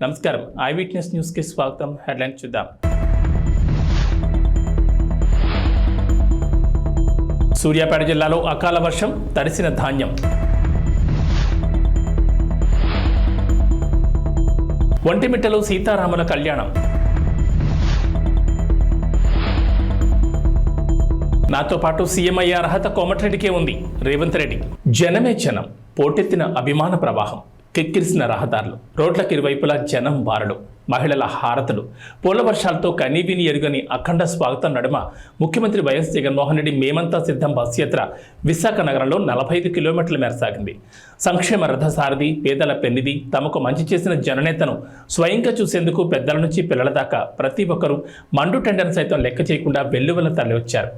నమస్కారం, I witness news కి స్వాగతం. హెడ్లైన్ చూద్దాం. సూర్యాపేట జిల్లాలో అకాల వర్షం, తడిసిన ధాన్యం. ఒంటిమిట్టలో సీతారాముల కళ్యాణం. నాతో పాటు సీఎం అయ్యే అర్హత కోమటిరెడ్డికే ఉంది. రేవంత్ రెడ్డి. జనమే జనం, పోటెత్తిన అభిమాన ప్రవాహం, కిక్కిరిసిన రహదారులు, రోడ్లకు ఇరువైపులా జనం బారలు, మహిళల హారతులు, పూల వర్షాలతో కనీవిని ఎరుగని అఖండ స్వాగతం నడుమ ముఖ్యమంత్రి వైఎస్ జగన్మోహన్ రెడ్డి మేమంతా సిద్ధం బస్సు యాత్ర విశాఖ నగరంలో 45 కిలోమీటర్ల మేర సాగింది. సంక్షేమ రథసారథి, పేదల పెన్నిది, తమకు మంచి చేసిన జననేతను స్వయంగా చూసేందుకు పెద్దల నుంచి పిల్లల దాకా ప్రతి ఒక్కరూ మండు టెండర్ను సైతం లెక్క చేయకుండా వెల్లువల తరలివచ్చారు.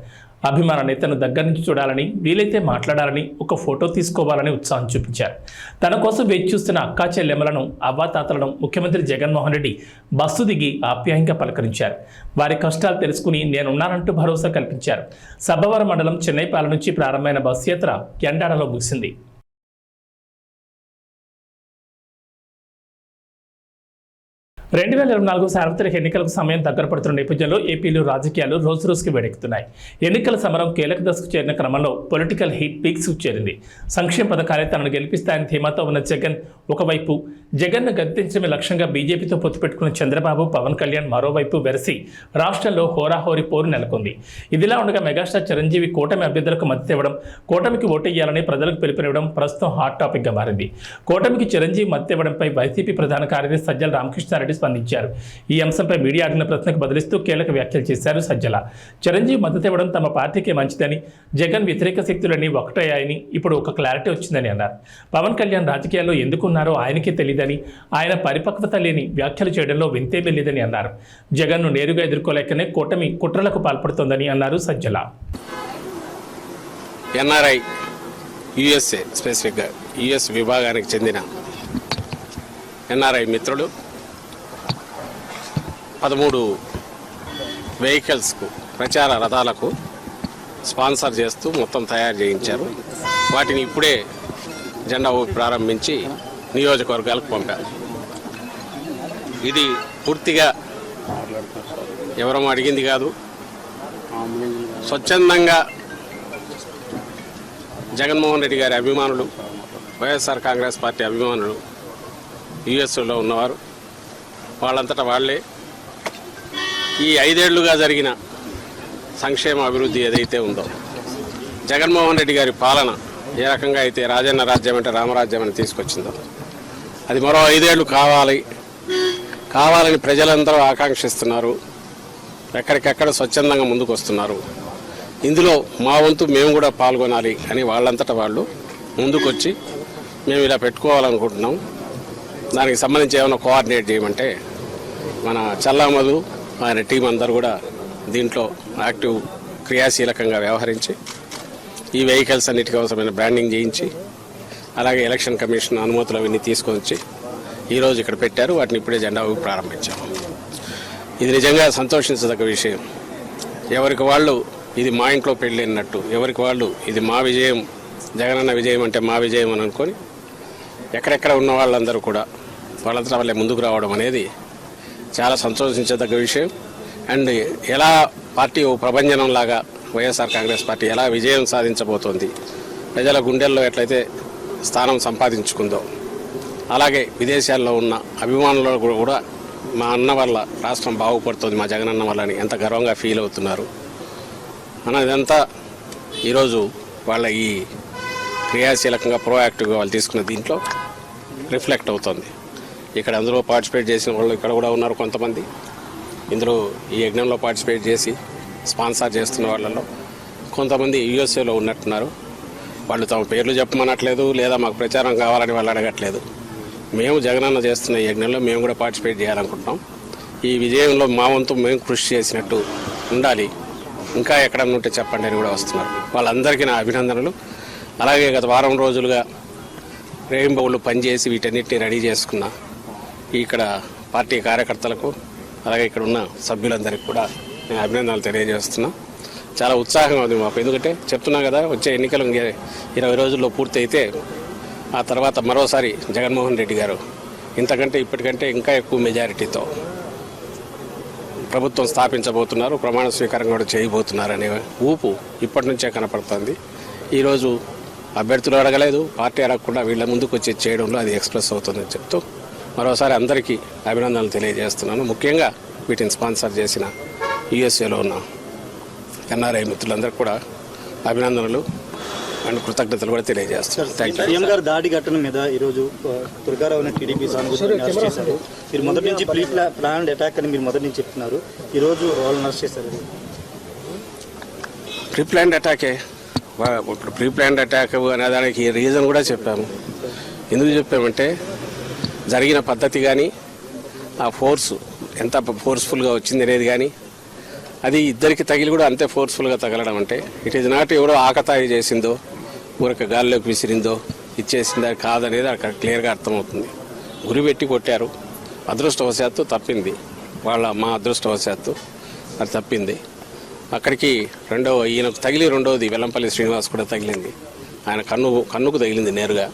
అభిమాన నేతను దగ్గర నుంచి చూడాలని, వీలైతే మాట్లాడాలని, ఒక ఫోటో తీసుకోవాలని ఉత్సాహం చూపించారు. తన కోసం వేచి చూస్తున్న అక్కా చెల్లెమ్మలను, అవ్వాతాతలను ముఖ్యమంత్రి జగన్మోహన్ రెడ్డి బస్సు దిగి ఆప్యాయంగా పలకరించారు. వారి కష్టాలు తెలుసుకుని నేనున్నానంటూ భరోసా కల్పించారు. సబ్బవరం మండలం చెన్నైపాల నుంచి ప్రారంభమైన బస్సు యాత్ర ఎండాడలో ముగిసింది. రెండు 2024 సార్వత్రిక ఎన్నికలకు సమయం దగ్గర పడుతున్న నేపథ్యంలో ఏపీలో రాజకీయాలు రోజు రోజుకి వేడెక్కుతున్నాయి. ఎన్నికల సమరం కీలక దశకు చేరిన క్రమంలో పొలిటికల్ హీట్ పీక్స్ చేరింది. సంక్షేమ పథకాలే తనను గెలిపిస్తాయని ధీమాతో ఉన్న జగన్ ఒకవైపు, జగన్ను గద్దెంచడమే లక్ష్యంగా బీజేపీతో పొత్తు పెట్టుకున్న చంద్రబాబు, పవన్ కళ్యాణ్ మరోవైపు వెరసి రాష్ట్రంలో హోరాహోరీ పోరు నెలకొంది. ఇదిలా ఉండగా మెగాస్టార్ చిరంజీవి కూటమి అభ్యర్థులకు మద్దతు ఇవ్వడం, కూటమికి ఓటేయాలని ప్రజలకు పిలుపునివ్వడం ప్రస్తుతం హాట్ టాపిక్గా మారింది. కూటమికి చిరంజీవి మద్దతు ఇవ్వడంపై వైసీపీ ప్రధాన కార్యదర్శి సజ్జల రామకృష్ణారెడ్డి స్పందించారు. ఈ అంశంపై మీడియా అడిగిన ప్రశ్నకు బదిలిస్తూ కీలక వ్యాఖ్యలు చేశారు సజ్జల. చిరంజీవి మద్దతు ఇవ్వడం తమ పార్టీకి మంచిదని, జగన్ వ్యతిరేక శక్తులన్నీ ఒకటయ్యాయని ఇప్పుడు ఒక క్లారిటీ వచ్చిందని అన్నారు. పవన్ కళ్యాణ్ రాజకీయాల్లో ఎందుకున్నారో ఆయనకే తెలియదని, ఆయన పరిపక్వత లేని వ్యాఖ్యలు చేయడంలో వింతేమీ లేదని అన్నారు. జగన్ను నేరుగా ఎదుర్కోలేకనే కూటమి కుట్రలకు పాల్పడుతోందని అన్నారు సజ్జల. ఎన్ఆర్ఐ యుఎస్ఏ స్పెసిఫిక్గా యుఎస్ విభాగానికి చెందిన ఎన్ఆర్ఐ మిత్రులు 13 వెహికల్స్కు, ప్రచార రథాలకు స్పాన్సర్ చేస్తూ మొత్తం తయారు చేయించారు. వాటిని ఇప్పుడే జెండా ఊపి ప్రారంభించి నియోజకవర్గాలకు పంపారు. ఇది పూర్తిగా ఎవరూ అడిగింది కాదు. స్వచ్ఛందంగా జగన్మోహన్ రెడ్డి గారి అభిమానులు, వైఎస్ఆర్ కాంగ్రెస్ పార్టీ అభిమానులు యుఎస్లో ఉన్నవారు వాళ్ళంతటా వాళ్ళే ఈ 5 ఏళ్లుగా జరిగిన సంక్షేమ అభివృద్ధి ఏదైతే ఉందో, జగన్మోహన్ రెడ్డి గారి పాలన ఏ రకంగా అయితే రాజన్న రాజ్యం అంటే రామరాజ్యం అని తీసుకొచ్చిందో, అది మరో 5 ఏళ్ళు కావాలని ప్రజలందరూ ఆకాంక్షిస్తున్నారు. ఎక్కడికెక్కడ స్వచ్ఛందంగా ముందుకు వస్తున్నారు. ఇందులో మా వంతు మేము కూడా పాల్గొనాలి అని వాళ్ళంతటా వాళ్ళు ముందుకొచ్చి మేము ఇలా పెట్టుకోవాలనుకుంటున్నాం, దానికి సంబంధించి ఏమైనా కోఆర్డినేట్ చేయమంటే మన చల్లామధు ఆయన టీం అందరూ కూడా దీంట్లో యాక్టివ్ క్రియాశీలకంగా వ్యవహరించి ఈ వెహికల్స్ అన్నిటికీ అవసరమైన బ్రాండింగ్ చేయించి, అలాగే ఎలక్షన్ కమిషన్ అనుమతులు అవన్నీ తీసుకొచ్చి ఈరోజు ఇక్కడ పెట్టారు. వాటిని ఇప్పుడే జెండా ఊపి ప్రారంభించాము. ఇది నిజంగా సంతోషించదగ్గ విషయం. ఎవరికి వాళ్ళు ఇది మా ఇంట్లో పెళ్ళినట్టు, ఎవరికి వాళ్ళు ఇది మా విజయం, జగనన్న విజయం అంటే మా విజయం అని అనుకొని ఎక్కడెక్కడ ఉన్న వాళ్ళందరూ కూడా వాళ్ళంతా వాళ్ళే ముందుకు రావడం అనేది చాలా సంతోషించదగ్గ విషయం. అండ్ ఎలా పార్టీ ఓ ప్రభంజనంలాగా వైఎస్ఆర్ కాంగ్రెస్ పార్టీ ఎలా విజయం సాధించబోతోంది, ప్రజల గుండెల్లో ఎట్లయితే స్థానం సంపాదించుకుందో, అలాగే విదేశాల్లో ఉన్న అభిమానులు కూడా మా అన్న వల్ల రాష్ట్రం బాగుపడుతుంది, మా జగనన్న వల్ల అని ఎంత గర్వంగా ఫీల్ అవుతున్నారు అన్నదంతా ఈరోజు వాళ్ళ ఈ క్రియాశీలకంగా ప్రోయాక్టివ్గా వాళ్ళు తీసుకున్న దీంట్లో రిఫ్లెక్ట్ అవుతుంది. ఇక్కడ అందులో పార్టిసిపేట్ చేసిన వాళ్ళు ఇక్కడ కూడా ఉన్నారు కొంతమంది. ఇందులో ఈ యజ్ఞంలో పార్టిసిపేట్ చేసి స్పాన్సర్ చేస్తున్న వాళ్ళలో కొంతమంది యూఎస్ఏలో ఉన్నట్టున్నారు. వాళ్ళు తమ పేర్లు చెప్పమనట్లేదు, లేదా మాకు ప్రచారం కావాలని వాళ్ళు అడగట్లేదు. మేము జగనన్న చేస్తున్న ఈ యజ్ఞంలో మేము కూడా పార్టిసిపేట్ చేయాలనుకుంటున్నాం. ఈ విజయంలో మా వంతు మేము కృషి చేసినట్టు ఉండాలి, ఇంకా ఎక్కడన్నా ఉంటే చెప్పండి అని కూడా వస్తున్నారు. వాళ్ళందరికీ నా అభినందనలు. అలాగే గత వారం రోజులుగా రెయిన్బోలు పనిచేసి వీటన్నిటిని రెడీ చేసుకున్న ఇక్కడ పార్టీ కార్యకర్తలకు, అలాగే ఇక్కడ ఉన్న సభ్యులందరికీ కూడా నేను అభినందనలు తెలియజేస్తున్నా. చాలా ఉత్సాహంగా ఉంది మాకు. ఎందుకంటే చెప్తున్నా కదా, వచ్చే ఎన్నికలు 20 రోజుల్లో పూర్తి అయితే ఆ తర్వాత మరోసారి జగన్మోహన్ రెడ్డి గారు ఇంతకంటే ఇప్పటికంటే ఇంకా ఎక్కువ మెజారిటీతో ప్రభుత్వం స్థాపించబోతున్నారు, ప్రమాణ స్వీకారం కూడా చేయబోతున్నారు అనే ఊపు ఇప్పటి నుంచే కనపడుతుంది. ఈరోజు అభ్యర్థులు అడగలేదు, పార్టీ అడగకుండా వీళ్ళ ముందుకు వచ్చి చేయడంలో అది ఎక్స్ప్రెస్ అవుతుందని చెప్తూ మరోసారి అందరికీ అభినందనలు తెలియజేస్తున్నాను. ముఖ్యంగా వీటిని స్పాన్సర్ చేసిన యుఎస్ఏలో ఉన్న ఎన్ఆర్ఐ మిత్రులందరికీ కూడా అభినందనలు అండ్ కృతజ్ఞతలు కూడా తెలియజేస్తున్నాను. Thank you. సీఎం గారు దాడి ఘటన మీద ఈరోజు దుర్గారావు టీడీపీ సానుభూతిని అరెస్ట్ చేశారు. మీరు మొదటి నుంచి ప్లాన్ అటాక్ అని మీరు మొదటి నుంచి చెప్తున్నారు, ఈరోజు వాళ్ళని అరెస్ట్ చేశారు. ప్రీ ప్లాన్డ్ అటాకే. ఇప్పుడు ప్రీ ప్లాన్డ్ అటాక్ అనేదానికి రీజన్ కూడా చెప్పాము. ఎందుకు చెప్పామంటే జరిగిన పద్ధతి కానీ ఆ ఫోర్స్ ఎంత ఫోర్స్ఫుల్గా వచ్చింది అనేది కానీ అది ఇద్దరికి తగిలి కూడా అంతే ఫోర్స్ఫుల్గా తగలడం అంటే ఇట్ ఈజ్ నాట్ ఎవరో ఆకతాయి చేసిందో ఊరక గాల్లోకి విసిరిందో ఇచ్చేసిందో కాదనేది అక్కడ క్లియర్గా అర్థమవుతుంది. గురి పెట్టి కొట్టారు, అదృష్టవశాత్తు తప్పింది, మా అదృష్టవశాత్తు అది తప్పింది. అక్కడికి ఈయనకు తగిలి రెండవది వెల్లంపల్లి శ్రీనివాస్ కూడా తగిలింది. ఆయన కన్నుకు తగిలింది నేరుగా.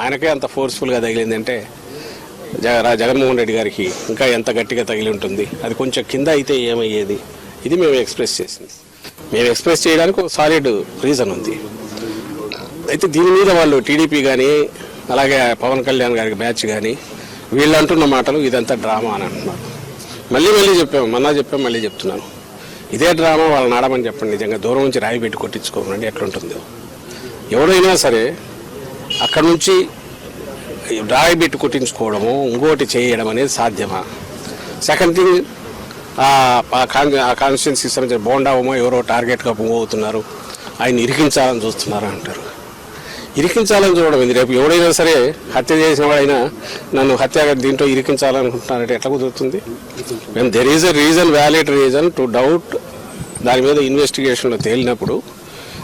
ఆయనకే అంత ఫోర్స్ఫుల్గా తగిలింది అంటే జగన్మోహన్ రెడ్డి గారికి ఇంకా ఎంత గట్టిగా తగిలి ఉంటుంది. అది కొంచెం కింద అయితే ఏమయ్యేది, ఇది మేము ఎక్స్ప్రెస్ చేసింది. మేము ఎక్స్ప్రెస్ చేయడానికి ఒక సాలిడ్ రీజన్ ఉంది. అయితే దీని మీద వాళ్ళు టీడీపీ కానీ అలాగే పవన్ కళ్యాణ్ గారికి బ్యాచ్ కానీ వీళ్ళు అంటున్న మాటలు ఇదంతా డ్రామా అని అంటున్నారు. మళ్ళీ చెప్పాము, మళ్ళీ చెప్తున్నాను, ఇదే డ్రామా వాళ్ళని ఆడమని చెప్పండి. నిజంగా దూరం నుంచి రాయి పెట్టి కొట్టించుకోమండి ఎట్లుంటుందో. ఎవరైనా సరే అక్కడ నుంచి రాయి పెట్టి కొట్టించుకోవడము ఇంకోటి చేయడం అనేది సాధ్యమా? సెకండ్ థింగ్, ఆ కాన్స్టిట్యున్సీకి సంబంధించిన బోండావమో ఎవరో టార్గెట్గా మూవ్ అవుతున్నారు, ఆయన ఇరికించాలని చూస్తున్నారు అంటారు. ఇరికించాలని చూడడం ఇది. రేపు ఎవడైనా సరే హత్య చేసిన వాడైనా నన్ను దీంట్లో ఇరికించాలనుకుంటున్నారంటే ఎట్లా కుదురుతుంది? When there is a reason, valid reason to doubt, దాని మీద ఇన్వెస్టిగేషన్లో తేలినప్పుడు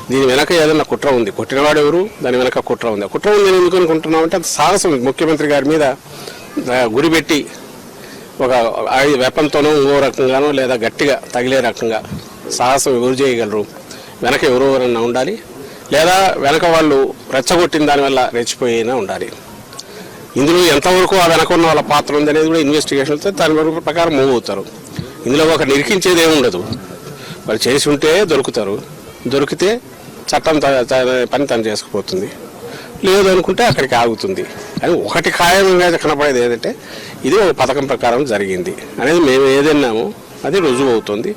దీని వెనక ఏదైనా కుట్ర ఉంది, కొట్టినవాడు ఎవరు, దాని వెనక కుట్ర ఉంది. కుట్ర ఉంది నేను ఎందుకు అనుకుంటున్నామంటే అది సాహసం. ముఖ్యమంత్రి గారి మీద గురిపెట్టి ఒక వెపన్తోనో ఇంకో రకంగానో లేదా గట్టిగా తగిలే రకంగా సాహసం ఎవరు చేయగలరు? వెనక ఎవరెవరన్నా ఉండాలి, లేదా వెనక వాళ్ళు రెచ్చగొట్టిన దానివల్ల రెచ్చిపోయినా ఉండాలి. ఇందులో ఎంతవరకు ఆ వెనక ఉన్న వాళ్ళ పాత్ర ఉందనేది కూడా ఇన్వెస్టిగేషన్ అయితే దాని ప్రకారం మూవ్ అవుతారు. ఇందులో ఒక నిరికించేది ఏమి ఉండదు. వాళ్ళు చేసి ఉంటే దొరుకుతారు, దొరికితే చట్టం పని తను చేసుకుపోతుంది, లేదు అనుకుంటే అక్కడికి ఆగుతుంది. కానీ ఒకటి ఖాయంగా కనపడేది ఏంటంటే ఇది ఒక పథకం ప్రకారం జరిగింది అనేది మేము ఏదన్నామో అది రుజువు అవుతుంది.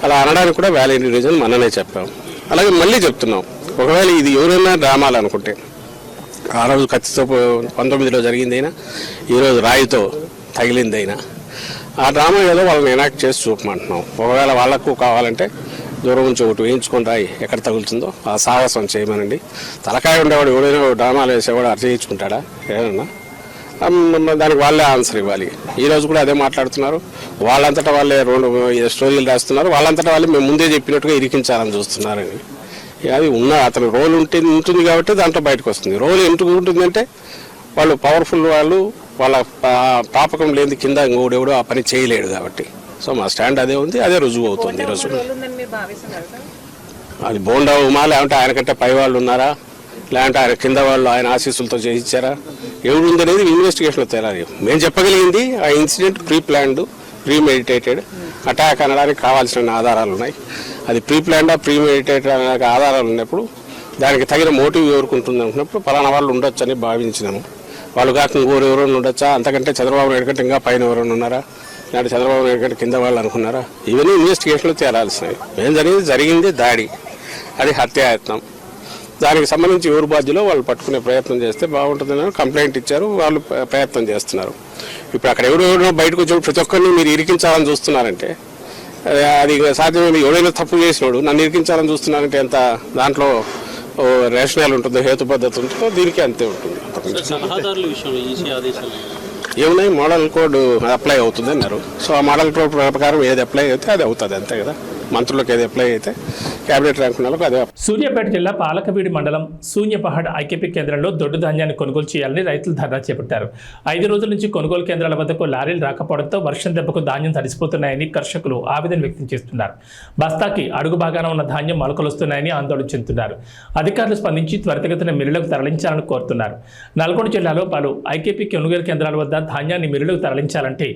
అలా అనడానికి కూడా వ్యాలిడ్ రీజన్ మననే చెప్పాం. అలాగే మళ్ళీ చెప్తున్నాం, ఒకవేళ ఇది ఎవరైనా డ్రామాలు అనుకుంటే ఆ రోజు కత్తితో 19లో జరిగిందైనా ఈరోజు రాయితో తగిలిందైనా ఆ డ్రామా ఏదో వాళ్ళని ఎనాక్ట్ చేసి చూపమంటున్నాం. ఒకవేళ వాళ్లకు కావాలంటే దూరం నుంచి ఒకటి వేయించుకొని రాయి ఎక్కడ తగులుతుందో ఆ సాహసం చేయమనండి. తలకాయ ఉండేవాడు ఎవడైనా డ్రామాలు వేసేవాడు అర్థం చేయించుకుంటాడా? ఏమన్నా దానికి వాళ్ళే ఆన్సర్ ఇవ్వాలి. ఈరోజు కూడా అదే మాట్లాడుతున్నారు. వాళ్ళంతటా వాళ్ళే స్టోరీలు రాస్తున్నారు. వాళ్ళంతటా వాళ్ళే మేము ముందే చెప్పినట్టుగా ఇరికించాలని చూస్తున్నారని. అది అతని రోల్ ఉంటుంది కాబట్టి దాంట్లో బయటకు వస్తుంది. రోల్ ఎందుకు ఉంటుందంటే వాళ్ళు పవర్ఫుల్, వాళ్ళ పాపకం లేని కింద ఇంకోడెవడో ఆ పని చేయలేడు కాబట్టి. సో మా స్టాండ్ అదే ఉంది, అదే రుజువు అవుతుంది ఈరోజు. అది బోండా ఉమా, లేదంటే ఆయనకంటే పై వాళ్ళు ఉన్నారా, లేదంటే ఆయన కింద వాళ్ళు ఆయన ఆశీస్సులతో చేయించారా, ఎవరుంది అనేది ఇన్వెస్టిగేషన్లో తేలాలి. మేము చెప్పగలిగింది ఆ incident pre planned, pre meditated attack అనడానికి కావాల్సిన ఆధారాలు ఉన్నాయి. అది ప్రీ ప్లాన్డా ప్రీ మెడిటేటెడ్ అనే ఆధారాలు ఉన్నప్పుడు దానికి తగిన మోటివ్ ఎవరుకుంటుంది అనుకున్నప్పుడు పలానా వాళ్ళు ఉండొచ్చు అని భావించినాము. వాళ్ళు కాక ఇంకోరు ఎవరైనా ఉండొచ్చా, అంతకంటే చంద్రబాబు నాయుడు కంటే ఇంకా పైన ఎవరైనా ఉన్నారా, లేదంటే చంద్రబాబు నాయుడు కంటే కింద వాళ్ళు అనుకున్నారా, ఇవన్నీ ఇన్వెస్టిగేషన్లో తేలాల్సినవి. ఏం జరిగింది దాడి, అది హత్యాయత్నం. దానికి సంబంధించి ఎవరు బాధ్యులో వాళ్ళు పట్టుకునే ప్రయత్నం చేస్తే బాగుంటుందని కంప్లైంట్ ఇచ్చారు, వాళ్ళు ప్రయత్నం చేస్తున్నారు. ఇప్పుడు అక్కడ ఎవరెవరో బయటకు వచ్చి ప్రతి ఒక్కరిని మీరు ఇరికించాలని చూస్తున్నారంటే అది సాధ్యమే. ఎవరైనా తప్పు చేసినాడు నన్ను ఇరికించాలని చూస్తున్నారంటే ఎంత దాంట్లో రేషనల్ ఉంటుందో, హేతు పద్ధతి ఉంటుందో, దీనికి అంతే ఉంటుంది. ఏమున్నాయి, మోడల్ కోడ్ అప్లై అవుతుంది అన్నారు. సో ఆ మోడల్ కోడ్ ప్రకారం ఏది అప్లై అయితే అది అవుతుంది, అంతే కదా. మంత్రులకు ఏది అప్లై అయితే క్యాబినెట్ ర్యాంక్ ఉన్న వాళ్ళకు అదే. సూర్యాపేట జిల్లా పాలకవీడి మండలం శూన్యపహాడ్ ఐకేపీ కేంద్రంలో దొడ్డు ధాన్యాన్ని కొనుగోలు చేయాలని రైతులు ధర్నా చేపట్టారు. 5 రోజుల నుంచి కొనుగోలు కేంద్రాల వద్దకు లారీలు రాకపోవడంతో వర్షం దెబ్బకు ధాన్యం తడిసిపోతున్నాయని కర్షకులు ఆవేదన వ్యక్తం చేస్తున్నారు. బస్తాకి అడుగు భాగాన ఉన్న ధాన్యం మొలకలొస్తున్నాయని ఆందోళన చెందుతున్నారు. అధికారులు స్పందించి త్వరితగతిన మిల్లులకు తరలించాలని కోరుతున్నారు. నల్గొండ జిల్లాలో పలు ఐకేపీ కొనుగోలు కేంద్రాల వద్ద ధాన్యాన్ని మిల్లులకు తరలించాలంటే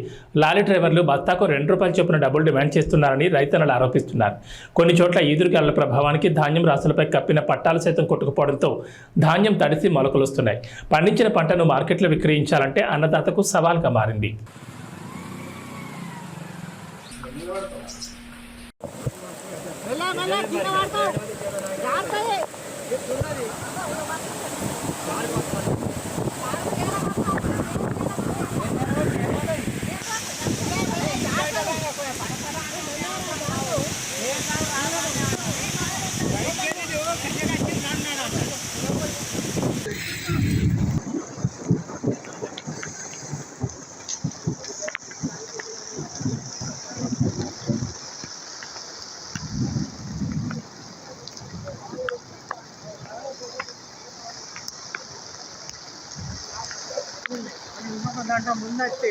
లారీ డ్రైవర్లు బస్తాకు ₹2 చొప్పున డబ్బులు డిమాండ్ చేస్తున్నారని రైతన్నలు ఆరోపిస్తున్నారు. కొన్ని చోట్ల ఈదురుగాలుల ప్రభావానికి ధాన్యం రాసులపై కప్పిన పట్టాలు సైతం కొట్టుకుపోవడంతో ధాన్యం తడిసి మొలకలొస్తున్నాయి. పండించిన పంటను మార్కెట్లో విక్రయించాలంటే అన్నదాతకు సవాల్గా మారింది. దాంట్లో ముందొస్తే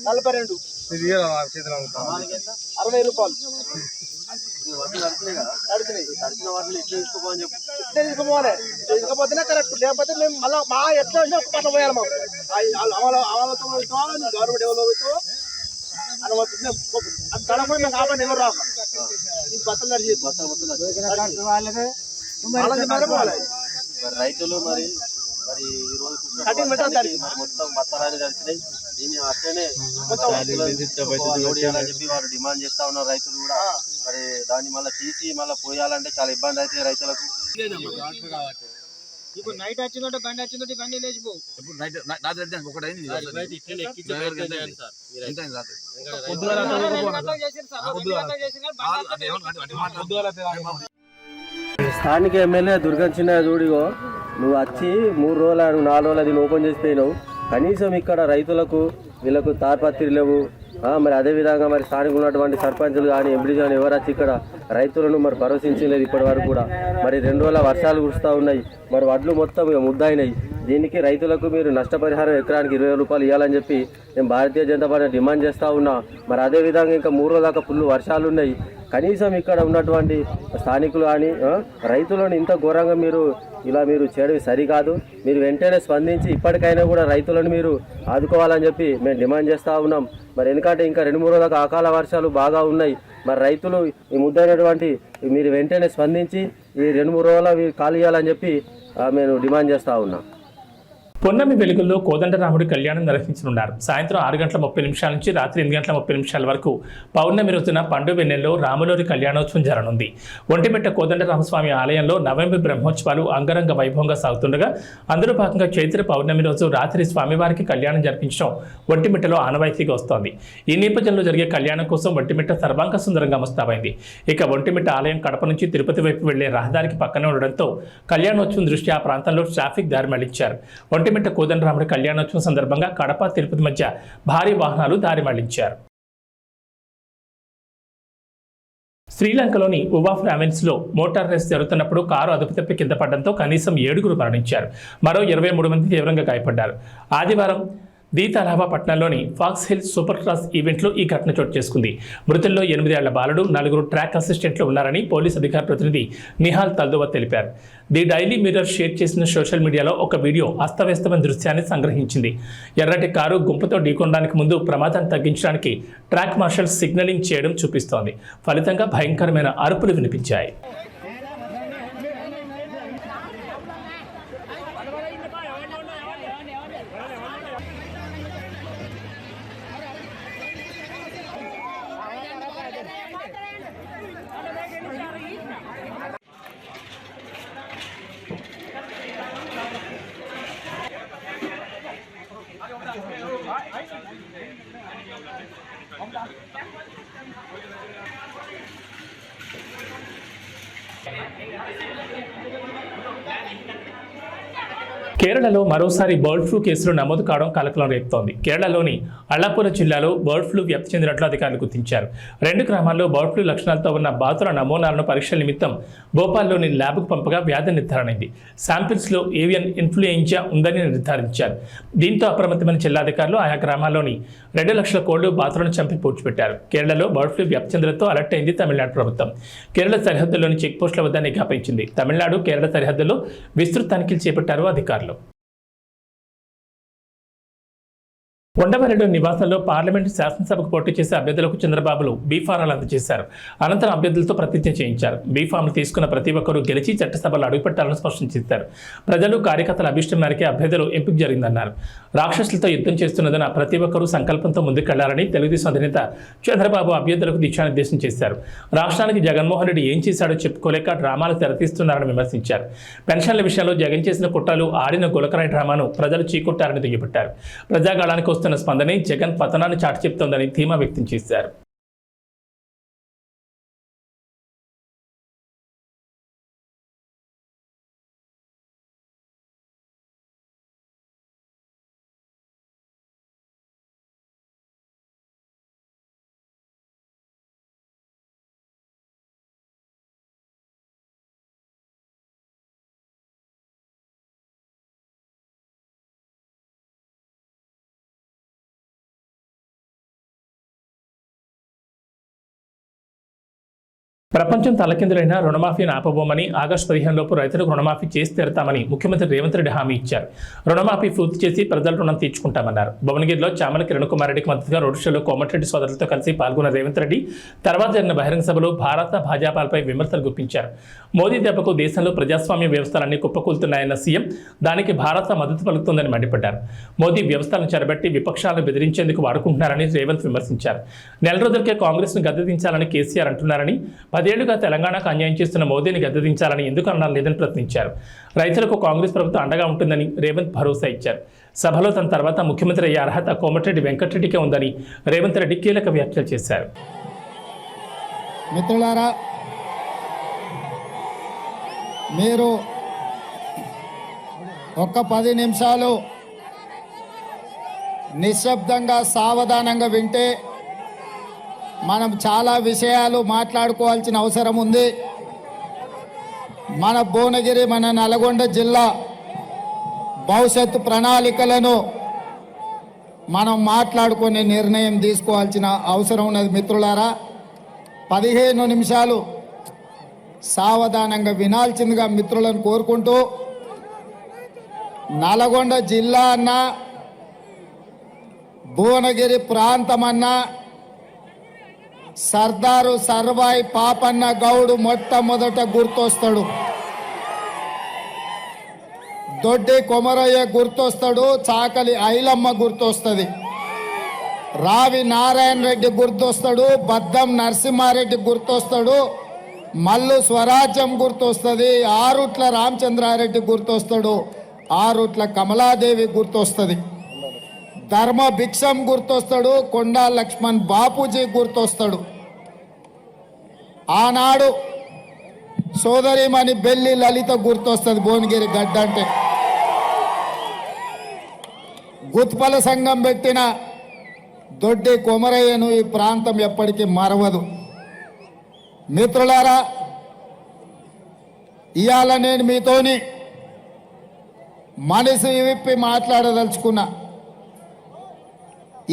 42 ఇది 60 రూపాయలు తడిచిన వాటిని ఇట్లా తీసుకోపోని చెప్పి తీసుకోపోవాలి. తీసుకోపోతేనే కరెక్ట్, లేకపోతే మేము మళ్ళీ మా ఎట్లా పట్ల పోయాలి. మాకు గవర్నమెంట్ ఎవరితో అనుమతి తడపడి మేము కాబట్టి ఎవరు రాక ఈ బట్టలు తడిచి రైతులు మరి ఈ రోజు మొత్తం బత్తలాన్ని తడిచినాయి. దీన్ని అట్లనే చెప్పి వారు డిమాండ్ చేస్తా ఉన్నారు. రైతులు కూడా మరి దాన్ని మళ్ళీ తీసి మళ్ళీ పోయాలంటే చాలా ఇబ్బంది అవుతుంది రైతులకు. ఇప్పుడు నైట్ వచ్చిందంటే బండి వచ్చిందంటే బండి లేచిపోవు. స్థానిక ఎమ్మెల్యే దుర్గం చిన్న చూడిగో నువ్వు వచ్చి 3 రోజులు 4 రోజులు అది ఓపెన్ చేసిపోయినావు. కనీసం ఇక్కడ రైతులకు వీళ్ళకు తార్పత్రి లేవు. మరి అదేవిధంగా మరి స్థానిక ఉన్నటువంటి సర్పంచులు కానీ ఎంపీలు కానీ ఎవరు వచ్చి ఇక్కడ రైతులను మరి భరోసించలేదు ఇప్పటి వరకు కూడా. మరి 2 రోజుల వర్షాలు కురుస్తూ ఉన్నాయి. మరి వడ్లు మొత్తం ముద్దయినాయి. దీనికి రైతులకు మీరు నష్టపరిహారం ఎకరానికి ₹20 ఇవ్వాలని చెప్పి నేను భారతీయ జనతా పార్టీ డిమాండ్ చేస్తూ ఉన్నా. మరి అదేవిధంగా ఇంకా 3 రోజుల దాకా ఫుల్ వర్షాలు ఉన్నాయి. కనీసం ఇక్కడ ఉన్నటువంటి స్థానికులు కానీ రైతులను ఇంత ఘోరంగా మీరు చేయడం సరికాదు. మీరు వెంటనే స్పందించి ఇప్పటికైనా కూడా రైతులను మీరు ఆదుకోవాలని చెప్పి మేము డిమాండ్ చేస్తూ ఉన్నాం. మరి ఎందుకంటే ఇంకా 2-3 రోజుల దాకా అకాల వర్షాలు బాగా ఉన్నాయి. మరి రైతులు ఈ ముద్దైనటువంటి మీరు వెంటనే స్పందించి ఈ 2-3 రోజుల ఖాళీ చేయాలని చెప్పి మేము డిమాండ్ చేస్తూ ఉన్నాం. పొన్నమి వెలుగుల్లో కోదండరాముడి కళ్యాణం నిర్వహించనున్నారు. సాయంత్రం 6:30 నుంచి రాత్రి 8:30 వరకు పౌర్ణమి రోజున పండు వెన్నెల్లో రాములోరి కళ్యాణోత్సవం జరగనుంది. ఒంటిమిట్ట కోదండరామస్వామి ఆలయంలో నవమి బ్రహ్మోత్సవాలు అంగరంగ వైభవంగా సాగుతుండగా అందులో భాగంగా చైత్ర పౌర్ణమి రోజు రాత్రి స్వామివారికి కళ్యాణం జరిపించడం ఒంటిమిట్టలో ఆనవాయితీగా వస్తోంది. ఈ నేపథ్యంలో జరిగే కళ్యాణం కోసం ఒంటిమిట్ట సర్వాంగ సుందరంగా ముస్తాబైంది. ఇక ఒంటిమిట్ట ఆలయం కడప నుంచి తిరుపతి వైపు వెళ్లే రహదారికి పక్కనే ఉండడంతో కళ్యాణోత్సవం దృష్ట్యా ఆ ప్రాంతంలో ట్రాఫిక్ దారి మళ్లించారు. ఒంటిమిట్ట కోదండరాముడి కళ్యాణోత్సవం సందర్భంగా కడప తిరుపతి మధ్య భారీ వాహనాలు దారి మళ్లించారు. శ్రీలంకలోని ఉవాఫ్ రావెన్స్లో మోటార్ రేస్ జరుగుతున్నప్పుడు కారు అదుపు తప్పి కింద పడడంతో కనీసం 7 మరణించారు. మరో 23 మంది తీవ్రంగా గాయపడ్డారు. ఆదివారం దీతాలావా పట్టణంలోని ఫాక్స్ హిల్ సూపర్ క్రాస్ ఈవెంట్లో ఈ ఘటన చోటు చేసుకుంది. మృతుల్లో 8 ఏళ్ల బాలుడు, 4 ట్రాక్ అసిస్టెంట్లు ఉన్నారని పోలీస్ అధికార ప్రతినిధి నిహాల్ తల్దువా తెలిపారు. ది డైలీ మిర్రర్ షేర్ చేసిన సోషల్ మీడియాలో ఒక వీడియో అస్తవ్యస్తమైన దృశ్యాన్ని సంగ్రహించింది. ఎర్రటి కారు గుంపుతో ఢీకొనడానికి ముందు ప్రమాదాన్ని తగ్గించడానికి ట్రాక్ మార్షల్ సిగ్నలింగ్ చేయడం చూపిస్తోంది. ఫలితంగా భయంకరమైన అరుపులు వినిపించాయి. కేరళలో మరోసారి బర్డ్ ఫ్లూ కేసులు నమోదు కావడం కలకలం రేపుతోంది. కేరళలోని అల్లాపుర జిల్లాలో బర్డ్ ఫ్లూ వ్యాప్తి చెందినట్లు అధికారులు గుర్తించారు. 2 గ్రామాల్లో బర్డ్ ఫ్లూ లక్షణాలతో ఉన్న బాతుల నమూనాలను పరీక్షల నిమిత్తం భోపాల్లోని ల్యాబ్కు పంపగా వ్యాధి నిర్ధారణైంది. శాంపిల్స్లో ఏవియన్ ఇన్ఫ్లుయెంజా ఉందని నిర్ధారించారు. దీంతో అప్రమత్తమైన జిల్లాధికారులు ఆయా గ్రామాల్లోని 2 లక్షల కోళ్లు బాతులను చంపి పూడ్చిపెట్టారు. కేరళలో బర్డ్ ఫ్లూ వ్యాప్తి చెందడంతో అలర్ట్ అయింది తమిళనాడు ప్రభుత్వం. కేరళ సరిహద్దుల్లోని చెక్పోస్టుల వద్ద నిఘా పెంచింది. తమిళనాడు కేరళ సరిహద్దుల్లో విస్తృత తనిఖీలు చేపట్టారు అధికారులు. ఉండవల్లిలో నివాసంలో పార్లమెంటు శాసనసభకు పోటీ చేసే అభ్యర్థులకు చంద్రబాబులు బీఫారాలు అందజేశారు. అనంతరం అభ్యర్థులతో ప్రతిజ్ఞ చేయించారు. బీఫామ్లు తీసుకున్న ప్రతి ఒక్కరూ గెలిచి చట్టసభలో అడుగుపెట్టాలని స్పష్టం చేశారు. ప్రజలు కార్యకర్తల అభిష్టం మేరకే అభ్యర్థులు ఎంపిక జరిగిందన్నారు. రాక్షసులతో యుద్ధం చేస్తున్నదన్న ప్రతి ఒక్కరూ సంకల్పంతో ముందుకెళ్లారని తెలుగుదేశం అధినేత చంద్రబాబు అభ్యర్థులకు దిశానిర్దేశం చేశారు. రాష్ట్రానికి జగన్మోహన్ రెడ్డి ఏం చేశాడో చెప్పుకోలేక డ్రామాలు తెరతీస్తున్నారని విమర్శించారు. పెన్షన్ల విషయంలో జగన్ చేసిన కుట్రలు, ఆడిన గులకరాయి డ్రామాను ప్రజలు చీకొట్టారని దుయ్యబట్టారు. ప్రజాగాళానికి వస్తున్న స్పందనే జగన్ పతనాన్ని చాటి చెప్తోందని ధీమా వ్యక్తం చేశారు. ప్రపంచం తలకిందులైన రుణమాఫీని ఆపబోమని ఆగస్టు 15 లోపు రైతులకు రుణమాఫీ చేసి తీరతామని ముఖ్యమంత్రి రేవంత్ రెడ్డి హామీ ఇచ్చారు. రుణమాఫీ పూర్తి చేసి ప్రజల రుణం తీర్చుకుంటామన్నారు. భువనగిరిలో చామల కిరణ్ కుమార్ రెడ్డికి మద్దతుగా రోడ్ షోలో కోమటిరెడ్డి సోదరులతో కలిసి పాల్గొన్న రేవంత్ రెడ్డి తర్వాత జరిగిన బహిరంగ సభలో భారత భాజపాలపై విమర్శలు గుప్పించారు. మోదీ దెబ్బకు దేశంలో ప్రజాస్వామ్య వ్యవస్థలన్నీ కుప్పకూలుతున్నాయన్న సీఎం దానికి భారత మద్దతు పలుకుతుందని మండిపడ్డారు. మోదీ వ్యవస్థలను చెరబెట్టి విపక్షాలను బెదిరించేందుకు వాడుకుంటున్నారని రేవంత్ విమర్శించారు. నెల రోజులకే కాంగ్రెస్ను గద్దెదించాలని కేసీఆర్ అంటున్నారని, 10 ఏళ్లుగా తెలంగాణకు అన్యాయం చేస్తున్న మోదీని గద్దెదించాలని ఎందుకు అన్నారు లేదని ప్రశ్నించారు. రైతులకు కాంగ్రెస్ ప్రభుత్వం అండగా ఉంటుందని రేవంత్ భరోసా ఇచ్చారు. సభలో తన తర్వాత ముఖ్యమంత్రి అయ్యే అర్హత కోమటిరెడ్డి వెంకటరెడ్డికే ఉందని రేవంత్ రెడ్డి కీలక వ్యాఖ్యలు చేశారు. మిత్రులారా, మీరు ఒక్క 10 నిమిషాలు నిశ్శబ్దంగా సావధానంగా వింటే మనం చాలా విషయాలు మాట్లాడుకోవాల్సిన అవసరం ఉంది. మన భువనగిరి, మన నల్గొండ జిల్లా భవిష్యత్తు ప్రణాళికలను మనం మాట్లాడుకునే నిర్ణయం తీసుకోవాల్సిన అవసరం ఉన్నది. మిత్రులారా, 15 నిమిషాలు సావధానంగా వినాల్సిందిగా మిత్రులను కోరుకుంటూ, నల్గొండ జిల్లా అన్నా భువనగిరి ప్రాంతమన్నా సర్దారు సర్వాయి పాపన్న గౌడు మొట్టమొదట గుర్తొస్తాడు. దొడ్డి కొమరయ్య గుర్తొస్తాడు. చాకలి ఐలమ్మ గుర్తొస్తుంది. రావి నారాయణ రెడ్డి గుర్తొస్తాడు. బద్దం నరసింహారెడ్డి గుర్తొస్తాడు. మల్లు స్వరాజ్యం గుర్తొస్తుంది. ఆరుట్ల రామచంద్రారెడ్డి గుర్తొస్తాడు. ఆరుట్ల కమలాదేవి గుర్తొస్తుంది. ధర్మ భిక్షం గుర్తొస్తాడు. కొండా లక్ష్మణ్ బాపూజీ గుర్తొస్తాడు. ఆనాడు సోదరిమణి బెల్లి లలిత గుర్తొస్తుంది. భువనగిరి గడ్డ అంటే గుత్పల సంఘం పెట్టిన దొడ్డి కొమరయ్యను ఈ ప్రాంతం ఎప్పటికీ మరవదు. మిత్రులారా, ఇవాళ నేను మీతోని మనసు విప్పి మాట్లాడదలుచుకున్నా.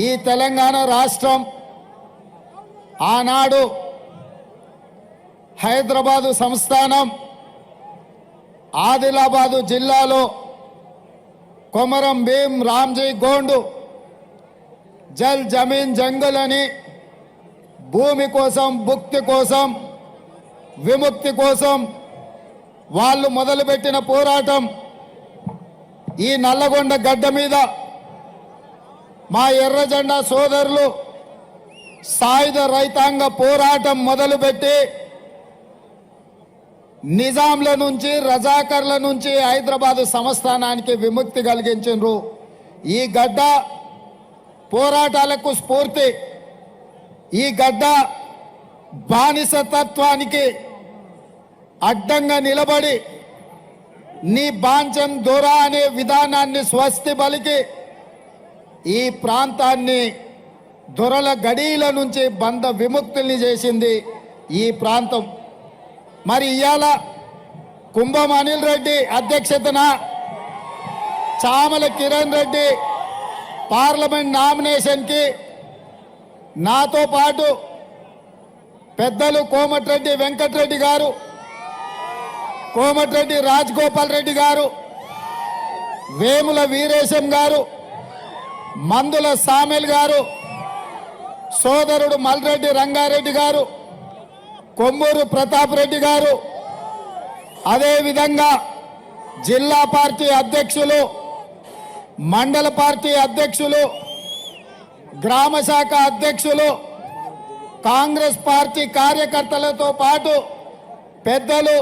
ఈ తెలంగాణ రాష్ట్రం ఆనాడు హైదరాబాదు సంస్థానం ఆదిలాబాదు జిల్లాలో కొమరం భీం రామ్జీ గోండు జల్ జమీన్ జంగల్ అని భూమి కోసం, భుక్తి కోసం, విముక్తి కోసం వాళ్ళు మొదలుపెట్టిన పోరాటం ఈ నల్లగొండ గడ్డ మీద మా ఎర్రజెండా సోదరులు సాయుధ రైతాంగ పోరాటం మొదలుపెట్టి నిజాంల నుంచి, రజాకర్ల నుంచి హైదరాబాదు సంస్థానానికి విముక్తి కలిగించారు. ఈ గడ్డ పోరాటాలకు స్ఫూర్తి. ఈ గడ్డ బానిసతత్వానికి అడ్డంగా నిలబడి నీ బాంచం దొర అనే విధానాన్ని స్వస్తి పలికి ఈ ప్రాంతాన్ని దొరల గడీల నుంచి బంధ విముక్తుల్ని చేసింది ఈ ప్రాంతం. మరి ఇవాళ కుంభం అనిల్ రెడ్డి అధ్యక్షతన చామల కిరణ్ రెడ్డి పార్లమెంట్ నామినేషన్కి నాతో పాటు పెద్దలు కోమటిరెడ్డి వెంకటరెడ్డి గారు, కోమటిరెడ్డి రాజగోపాల్ రెడ్డి గారు, వేముల వీరేశం గారు, మందుల సామెల్ గారు, సోదరుడు మల్రెడ్డి రంగారెడ్డి గారు, కొమ్మూరు ప్రతాప్ రెడ్డి గారు, అదేవిధంగా జిల్లా పార్టీ అధ్యక్షులు, మండల పార్టీ అధ్యక్షులు, గ్రామ శాఖ అధ్యక్షులు, కాంగ్రెస్ పార్టీ కార్యకర్తలతో పాటు పెద్దలు,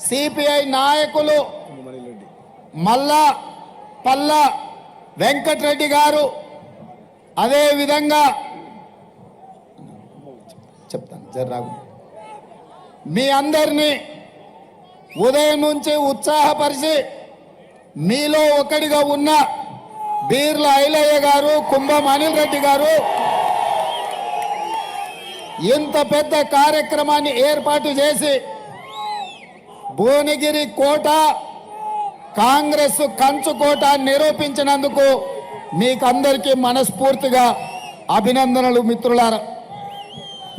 సిపిఐ నాయకులు, మల్లా పల్లా వెంకటరెడ్డి గారు, అదేవిధంగా చెప్తాను జర్రాగు, మీ అందరినీ ఉదయం నుంచి ఉత్సాహపరిచి మీలో ఒకటిగా ఉన్న బీర్ల ఐలయ్య గారు, కుంభం అనిల్ రెడ్డి గారు ఇంత పెద్ద కార్యక్రమాన్ని ఏర్పాటు చేసి భువనగిరి కోట కాంగ్రెస్ కంచుకోట నిరూపించినందుకు మీకందరికీ మనస్ఫూర్తిగా అభినందనలు మిత్రులారా.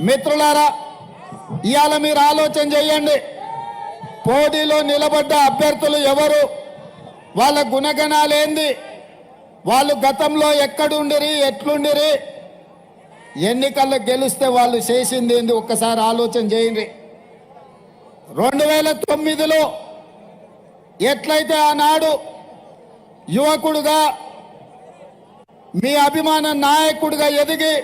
మిత్రులారా, ఇవాళ మీరు ఆలోచన చేయండి, పోటీలో నిలబడ్డ అభ్యర్థులు ఎవరు, వాళ్ళ గుణగణాలేంది, వాళ్ళు గతంలో ఎక్కడుండిరి, ఎట్లుండిరి, ఎన్నికల్లో గెలిస్తే వాళ్ళు చేసింది ఏంది ఒక్కసారి ఆలోచన చేయండి. 2009లో ఎట్లయితే ఆనాడు యువకుడుగా మీ అభిమాన నాయకుడిగా ఎదిగి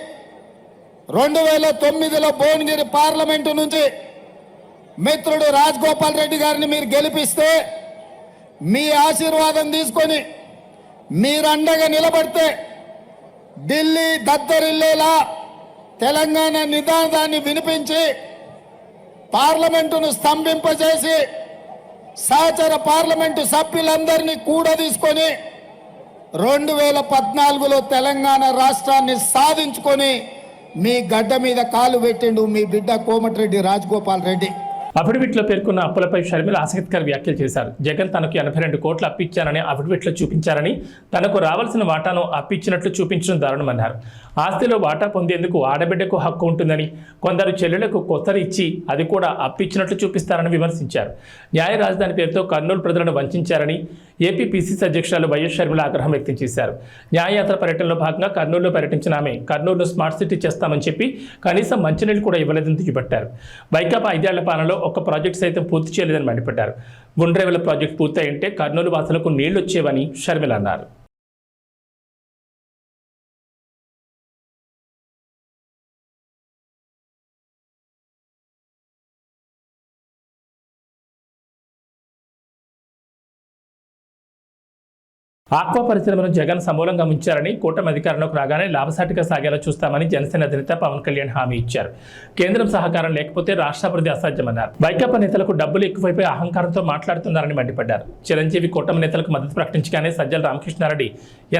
2009లో భువనగిరి పార్లమెంటు నుంచి మిత్రుడు రాజగోపాల్ రెడ్డి గారిని మీరు గెలిపిస్తే, మీ ఆశీర్వాదం తీసుకొని మీరండగా నిలబడితే ఢిల్లీ దద్దరిల్లేలా తెలంగాణ నినాదాన్ని వినిపించి పార్లమెంటును స్తంభింపజేసి సహచర పార్లమెంటు సభ్యులందరినీ కూడా తీసుకొని 2014లో తెలంగాణ రాష్ట్రాన్ని సాధించుకొని మీ గడ్డ మీద కాలు పెట్టిండు మీ బిడ్డ కోమటిరెడ్డి రాజగోపాల్ రెడ్డి. అఫిడవిట్లో పేర్కొన్న అప్పులపై షర్మిల ఆసక్తికర వ్యాఖ్యలు చేశారు. జగన్ తనకు 82 కోట్లు అప్పిచ్చారని అఫిడవిట్లో చూపించారని, తనకు రావాల్సిన వాటాను అప్పిచ్చినట్లు చూపించడం దారుణమన్నారు. ఆస్తిలో వాటా పొందేందుకు ఆడబిడ్డకు హక్కు ఉంటుందని, కొందరు చెల్లెలకు కొత్తరు ఇచ్చి అది కూడా అప్పిచ్చినట్లు చూపిస్తారని విమర్శించారు. న్యాయ రాజధాని పేరుతో కర్నూలు ప్రజలను వంచారని ఏపీ పిసిసి అధ్యక్షురాలు వైఎస్ షర్మిల ఆగ్రహం వ్యక్తం చేశారు. న్యాయయాత్ర పర్యటనలో భాగంగా కర్నూలులో పర్యటించిన ఆమె కర్నూలును స్మార్ట్ సిటీ చేస్తామని చెప్పి కనీసం మంచినీళ్ళు కూడా ఇవ్వలేదని దుయ్యబట్టారు. వైకాపా 5 ఏళ్ల పాలనలో ఒక్క ప్రాజెక్టు సైతం పూర్తి చేయలేదని మండిపడ్డారు. గుండ్రేవెల ప్రాజెక్టు పూర్తయింటే కర్నూలు వాసులకు నీళ్లు వచ్చేవని షర్మిల అన్నారు. ఆక్వా పరిశ్రమను జగన్ సమూలంగా ముంచారని, కూటమి అధికారంలోకి రాగానే లాభసాటిగా సాగేలా చూస్తామని జనసేన అధినేత పవన్ కళ్యాణ్ హామీ ఇచ్చారు. కేంద్రం సహకారం లేకపోతే రాష్ట్రాభివృద్ధి అసాధ్యమన్నారు. వైకాపా నేతలకు డబ్బులు ఎక్కువైపోయి అహంకారంతో మాట్లాడుతున్నారని మండిపడ్డారు. చిరంజీవి కూటమి నేతలకు మద్దతు ప్రకటించగానే సజ్జల రామకృష్ణారెడ్డి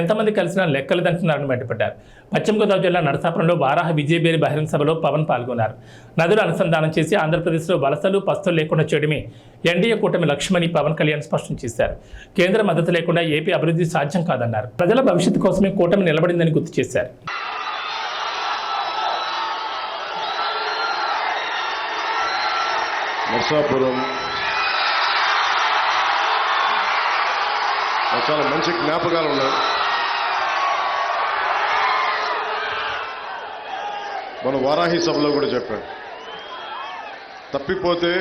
ఎంతమంది కలిసినా లెక్కలేదంటున్నారని మండిపడ్డారు. పశ్చిమ గోదావరి జిల్లా నరసాపురంలో వారాహ విజయబేరి బహిరంగ సభలో పవన్ పాల్గొన్నారు. నదులు అనుసంధానం చేసి ఆంధ్రప్రదేశ్లో వలసలు పస్తులు లేకుండా చేయడమే ఎన్డీఏ కూటమి లక్ష్యమని పవన్ కళ్యాణ్ స్పష్టం చేశారు. కేంద్ర మద్దతు లేకుండా ఏపీ అభివృద్ధి సాధ్యం కాదన్నారు. ప్రజల భవిష్యత్తు కోసమే కూటమి నిలబడిందని గుర్తు చేశారు. నరసాపురం చాలా మంచి జ్ఞాపకాలు ఉన్నాయి. మన వారాహి సభలో కూడా చెప్పాను, తప్పిపోతే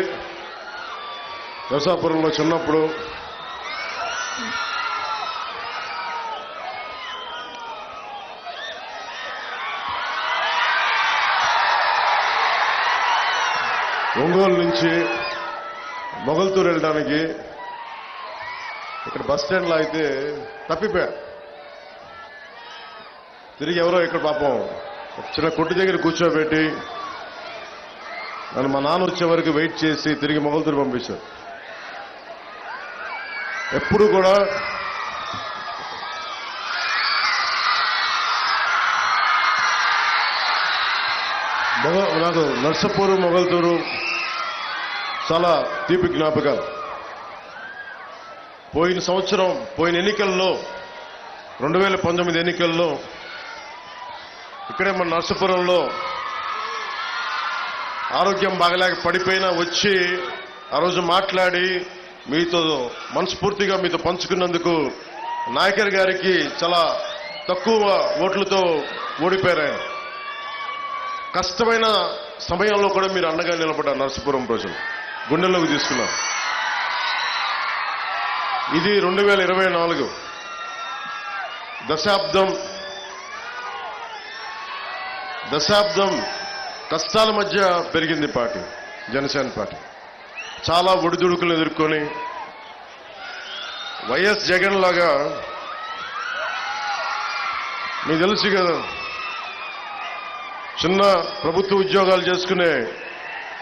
నరసాపురంలో చిన్నప్పుడు ఒంగోలు నుంచి మొగల్తూరు వెళ్ళడానికి ఇక్కడ బస్ స్టాండ్లో అయితే తప్పిపోయా. తిరిగి ఎవరో ఇక్కడ పాపం చిన్న కొట్టు దగ్గర కూర్చోబెట్టి నన్ను మా నాన్న వచ్చే వరకు వెయిట్ చేసి తిరిగి మొగల్తూరు పంపించారు. ఎప్పుడు కూడా నాకు నర్సపూరు మొగల్తూరు చాలా తీపి జ్ఞాపకాలు. పోయిన ఎన్నికల్లో 2019 ఎన్నికల్లో ఇక్కడే మన నర్సాపురంలో ఆరోగ్యం బాగలేక పడిపోయినా వచ్చి ఆ రోజు మాట్లాడి మీతో మనస్ఫూర్తిగా మీతో పంచుకున్నందుకు నాయకర్ గారికి చాలా తక్కువ ఓట్లతో ఓడిపోయారు. ఆయన కష్టమైన సమయంలో కూడా మీరు అండగా నిలబడ్డారు. నర్సాపురం ప్రజలు గుండెల్లోకి తీసుకున్నారు. ఇది 2024 దశాబ్దం కష్టాల మధ్య పెరిగింది పార్టీ, జనసేన పార్టీ. చాలా ఒడిదుడుకులు ఎదుర్కొని వైఎస్ జగన్ లాగా మీకు తెలుసు కదా, చిన్న ప్రభుత్వ ఉద్యోగాలు చేసుకునే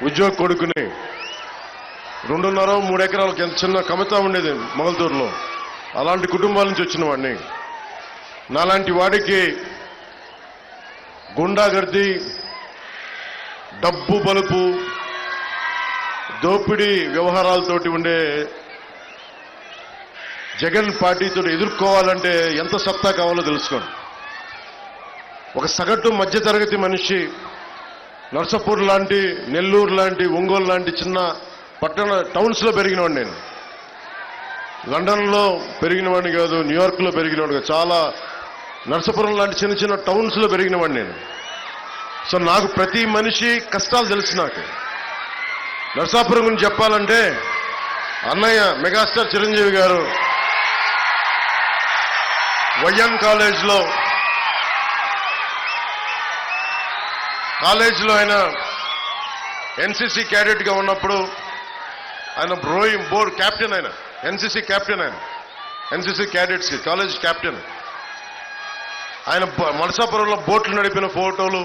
ఉద్యోగ కొడుకుని 2.5-3 ఎకరాలకి ఎంత చిన్న కమతా ఉండేది మొగల్తూరులో. అలాంటి కుటుంబాల నుంచి వచ్చిన వాడిని. నాలాంటి వాడికి గుండాగర్ది, డబ్బు బలుపు, దోపిడీ వ్యవహారాలతోటి ఉండే జగన్ పార్టీతో ఎదుర్కోవాలంటే ఎంత సత్తా కావాలో తెలుసుకోండి. ఒక సగటు మధ్యతరగతి మనిషి నర్సాపూర్ లాంటి, నెల్లూరు లాంటి, ఒంగోలు లాంటి చిన్న పట్టణ టౌన్స్లో పెరిగినవాడిని నేను. లండన్లో పెరిగినవాడిని కాదు, న్యూయార్క్లో పెరిగినవాడు కాదు. చాలా నర్సాపురం లాంటి చిన్న చిన్న టౌన్స్లో పెరిగినవాడిని నేను. సో నాకు ప్రతి మనిషి కష్టాలు తెలుసు. నాకు నర్సాపురం గురించి చెప్పాలంటే అన్నయ్య మెగాస్టార్ చిరంజీవి గారు వైఎం కాలేజ్లో ఆయన ఎన్సీసీ క్యాడెట్గా ఉన్నప్పుడు ఆయన రోయింగ్ బోర్డ్ క్యాప్టెన్, ఆయన ఎన్సీసీ క్యాప్టెన్, ఆయన ఎన్సీసీ క్యాడెట్స్ కాలేజ్ క్యాప్టెన్. ఆయన నర్సాపురంలో బోట్లు నడిపిన ఫోటోలు,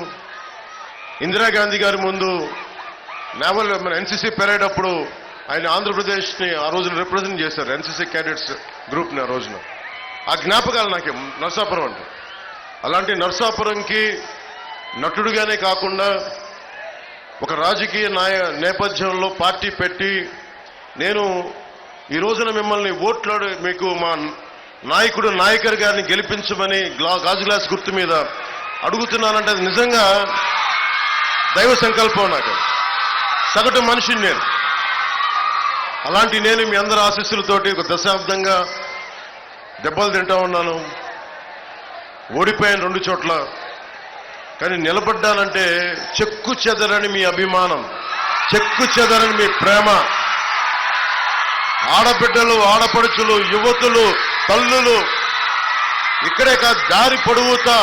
ఇందిరాగాంధీ గారి ముందు నేవల్ ఎన్సీసీ పెరేడ్ అప్పుడు ఆయన ఆంధ్రప్రదేశ్ని ఆ రోజున రిప్రజెంట్ చేశారు, ఎన్సీసీ క్యాడెట్స్ గ్రూప్ని ఆ రోజున. ఆ జ్ఞాపకాలు నాకు నర్సాపురం అంటే. అలాంటి నర్సాపురంకి నటుడుగానే కాకుండా ఒక రాజకీయ నేపథ్యంలో పార్టీ పెట్టి నేను ఈ రోజున మిమ్మల్ని ఓట్లాడు మీకు మా నాయకుడు నాయకర్ గారిని గెలిపించమని గాజు గ్లాస్ గుర్తు మీద అడుగుతున్నానంటే అది నిజంగా దైవ సంకల్పం. నాకు సగటు మనిషిని నేను. అలాంటి నేను మీ అందరి ఆశీస్సులతోటి ఒక దశాబ్దంగా దెబ్బలు తింటా ఉన్నాను. ఓడిపోయాను 2 చోట్ల. కానీ నిలబడ్డానంటే చెక్కు చెదరని మీ అభిమానం, చెక్కు చెదరని మీ ప్రేమ, ఆడబిడ్డలు, ఆడపడుచులు, యువతులు, తల్లులు, ఇక్కడే కాదు దారి పొడవుతా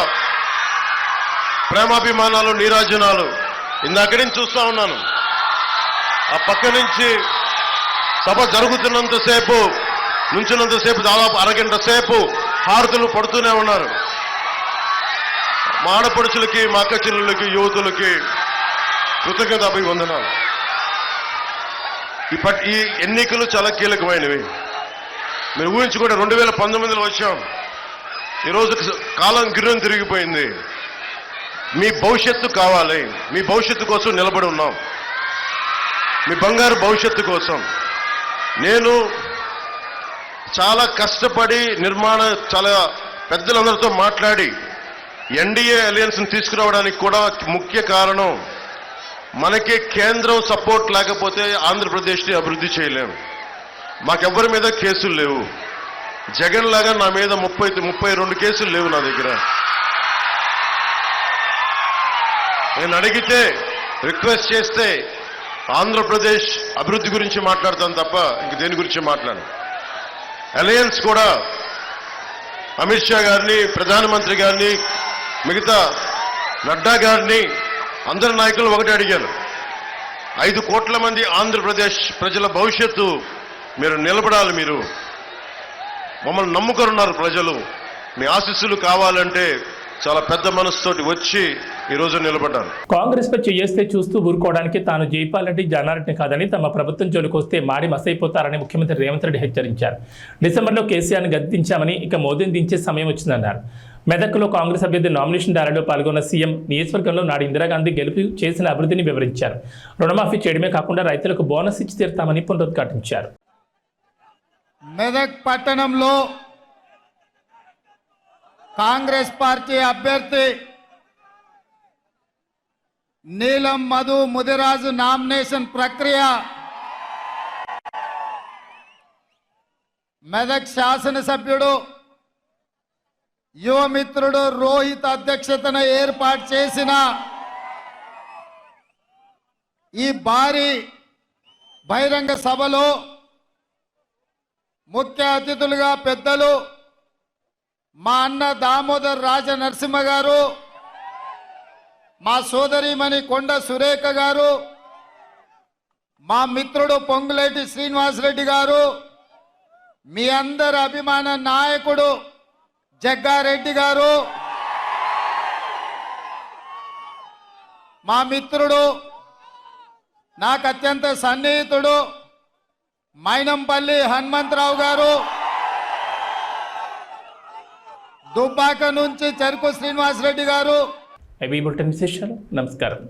ప్రేమాభిమానాలు, నీరాజనాలు. ఇందాకడి నుంచి చూస్తా ఉన్నాను. ఆ పక్క నుంచి సభ జరుగుతున్నంతసేపు, నుంచున్నంతసేపు దాదాపు అరగంట సేపు హారతులు పడుతూనే ఉన్నారు. మా ఆడపడుచులకి, మా అక్క చెల్లెళ్ళకి, యువతులకి కృతజ్ఞత అభివందనాలు. ఈ ఎన్నికలు చాలా కీలకమైనవి. మీరు ఊహించుకుంటే 2019లో వచ్చాం. ఈరోజు కాలం గిర్రం తిరిగిపోయింది. మీ భవిష్యత్తు కావాలి. మీ భవిష్యత్తు కోసం నిలబడి ఉన్నాం. మీ బంగారు భవిష్యత్తు కోసం నేను చాలా కష్టపడి చాలా పెద్దలందరితో మాట్లాడి ఎన్డీఏ అలయన్స్ని తీసుకురావడానికి కూడా ముఖ్య కారణం మనకి కేంద్రం సపోర్ట్ లేకపోతే ఆంధ్రప్రదేశ్ని అభివృద్ధి చేయలేము. మాకెవ్వరి మీద కేసులు లేవు. జగన్ లాగా నా మీద 32 కేసులు లేవు నా దగ్గర. నేను అడిగితే, రిక్వెస్ట్ చేస్తే ఆంధ్రప్రదేశ్ అభివృద్ధి గురించి మాట్లాడతాను తప్ప ఇంక దేని గురించి మాట్లాడను. అలయన్స్ కూడా అమిత్ షా గారిని, ప్రధానమంత్రి గారిని, మిగతా నడ్డా గారిని, అందరి నాయకులు ఒకటి అడిగాను. 5 కోట్ల మంది ఆంధ్రప్రదేశ్ ప్రజల భవిష్యత్తు మీరు నిలబడాలి. మీరు మమ్మల్ని నమ్ముకొనున్నారు ప్రజలు. మీ ఆశీస్సులు కావాలంటే చాలా పెద్ద మనసుతోటి వచ్చి ఈరోజు నిలబడ్డాను. కాంగ్రెస్ పై చేస్తే చూస్తూ ఊరుకోవడానికి తాను జైపాల్రెడ్డి జానారెడ్డిని కాదని తమ ప్రభుత్వం జోలికి వస్తే మాడి మసైపోతారని ముఖ్యమంత్రి రేవంత్ రెడ్డి హెచ్చరించారు. డిసెంబర్లో కేసీఆర్ను గద్దెదించామని ఇక మోదీని దించే సమయం వచ్చిందన్నారు. మెదక్లో కాంగ్రెస్ అభ్యర్థి నామినేషన్ ర్యాలీలో పాల్గొన్న సీఎం నియోజకవర్గంలో నాడు ఇందిరాగాంధీ గెలుపు చేసిన అభివృద్ధిని వివరించారు. రుణమాఫీ చేయడమే కాకుండా రైతులకు బోనస్ ఇచ్చి తీరుతామని పునరుద్ఘాటించారు. మెదక్ పట్టణంలో కాంగ్రెస్ పార్టీ అభ్యర్థి నీలం మధు ముదిరాజు నామినేషన్ ప్రక్రియ మెదక్ శాసనసభ్యుడు యువమిత్రుడు రోహిత్ అధ్యక్షతన ఏర్పాటు చేసిన ఈ భారీ బహిరంగ సభలో ముఖ్య అతిథులుగా పెద్దలు మా అన్న దామోదర్ రాజ నరసింహ గారు, మా సోదరిమణి కొండ సురేఖ గారు, మా మిత్రుడు పొంగులేటి శ్రీనివాసరెడ్డి గారు, మీ అందరి అభిమాన నాయకుడు జగ్గారెడ్డి గారు, మా మిత్రుడు నాకు అత్యంత సన్నిహితుడు మైనంపల్లి హనుమంతరావు గారు, దుబ్బాక నుంచి చెరుకు శ్రీనివాసరెడ్డి గారు. బులెటిన్ విశేషాలు. నమస్కారం.